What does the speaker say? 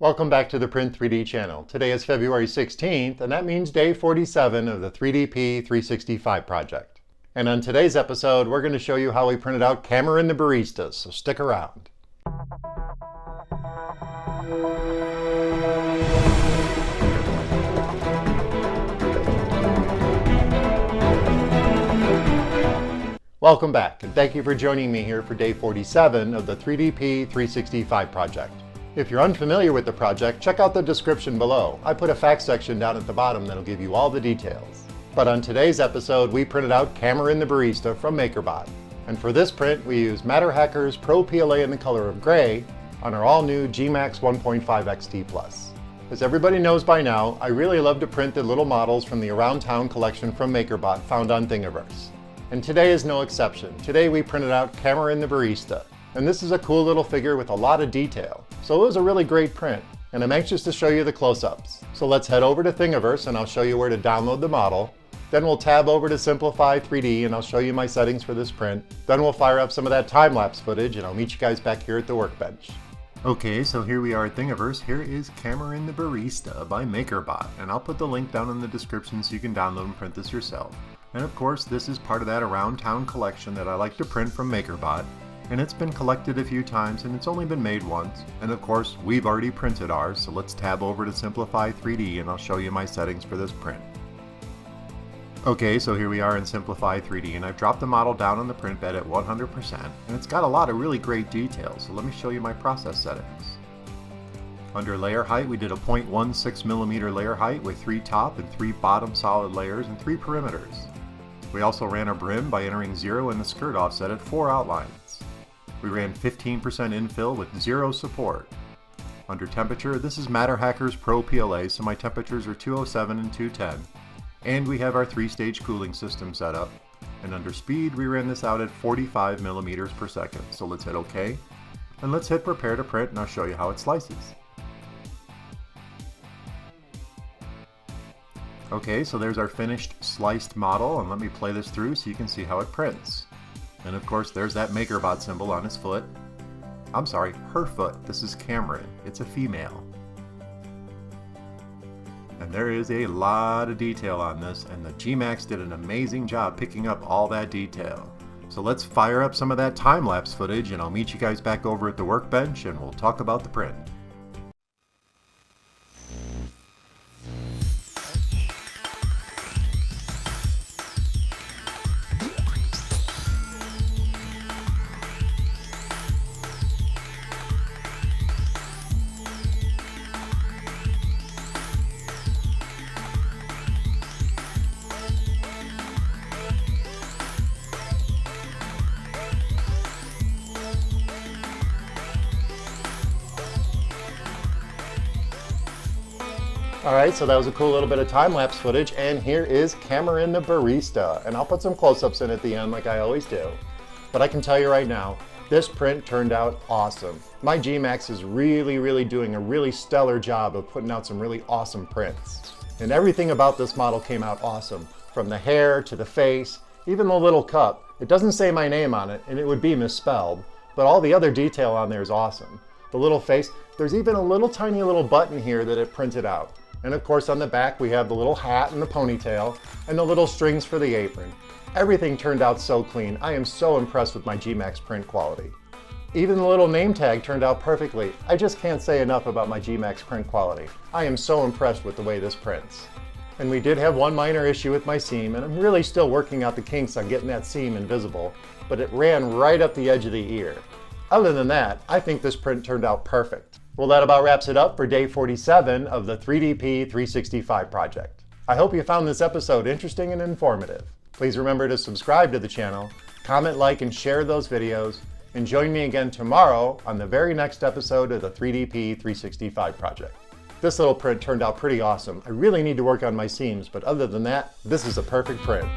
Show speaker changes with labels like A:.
A: Welcome back to the Print 3D channel. Today is February 16th, and that means day 47 of the 3DP 365 project. And on today's episode, we're going to show you how we printed out Cameron the Barista, so stick around. Welcome back, and thank you for joining me here for day 47 of the 3DP 365 project. If you're unfamiliar with the project, check out the description below. I put a fact section down at the bottom that'll give you all the details. But on today's episode, we printed out Cameron the Barista from MakerBot. And for this print, we used MatterHackers PRO PLA in the color of gray on our all-new gMax 1.5 XT+. As everybody knows by now, I really love to print the little models from the Around Town collection from MakerBot found on Thingiverse. And today is no exception. Today we printed out Cameron the Barista. And this is a cool little figure with a lot of detail. So it was a really great print, and I'm anxious to show you the close-ups. So let's head over to Thingiverse and I'll show you where to download the model. Then we'll tab over to Simplify 3D and I'll show you my settings for this print. Then we'll fire up some of that time-lapse footage and I'll meet you guys back here at the workbench. Okay, so here we are at Thingiverse. Here is Cameron the Barista by MakerBot, and I'll put the link down in the description so you can download and print this yourself. And of course, this is part of that Around Town collection that I like to print from MakerBot. And it's been collected a few times and it's only been made once. And of course, we've already printed ours, so let's tab over to Simplify 3D and I'll show you my settings for this print. Okay, so here we are in Simplify 3D, and I've dropped the model down on the print bed at 100%, and it's got a lot of really great details, so let me show you my process settings. Under layer height, we did a 0.16mm layer height with 3 top and 3 bottom solid layers and 3 perimeters. We also ran a brim by entering 0 and the skirt offset at 4 outlines. We ran 15% infill with 0 support. Under temperature, this is MatterHackers PRO PLA, so my temperatures are 207 and 210. And we have our 3-stage cooling system set up. And under speed, we ran this out at 45 millimeters per second. So let's hit OK. And let's hit prepare to print and I'll show you how it slices. Okay, so there's our finished sliced model, and let me play this through so you can see how it prints. And of course, there's that MakerBot symbol on his foot. I'm sorry, her foot. This is Cameron. It's a female. And there is a lot of detail on this, and the gMax did an amazing job picking up all that detail. So let's fire up some of that time-lapse footage, and I'll meet you guys back over at the workbench, and we'll talk about the print. Alright, so that was a cool little bit of time-lapse footage, and here is Cameron the Barista. And I'll put some close-ups in at the end like I always do. But I can tell you right now, this print turned out awesome. My gMax is really doing a really stellar job of putting out some really awesome prints. And everything about this model came out awesome. From the hair to the face, even the little cup. It doesn't say my name on it, and it would be misspelled, but all the other detail on there is awesome. The little face, there's even a little tiny little button here that it printed out. And of course on the back we have the little hat and the ponytail and the little strings for the apron. Everything turned out so clean. I am so impressed with my gMax print quality. Even the little name tag turned out perfectly. I just can't say enough about my gMax print quality. I am so impressed with the way this prints. And we did have one minor issue with my seam, and I'm really still working out the kinks on getting that seam invisible, but it ran right up the edge of the ear. Other than that, I think this print turned out perfect. Well, that about wraps it up for day 47 of the 3DP 365 project. I hope you found this episode interesting and informative. Please remember to subscribe to the channel, comment, like, and share those videos, and join me again tomorrow on the very next episode of the 3DP 365 project. This little print turned out pretty awesome. I really need to work on my seams, but other than that, this is a perfect print.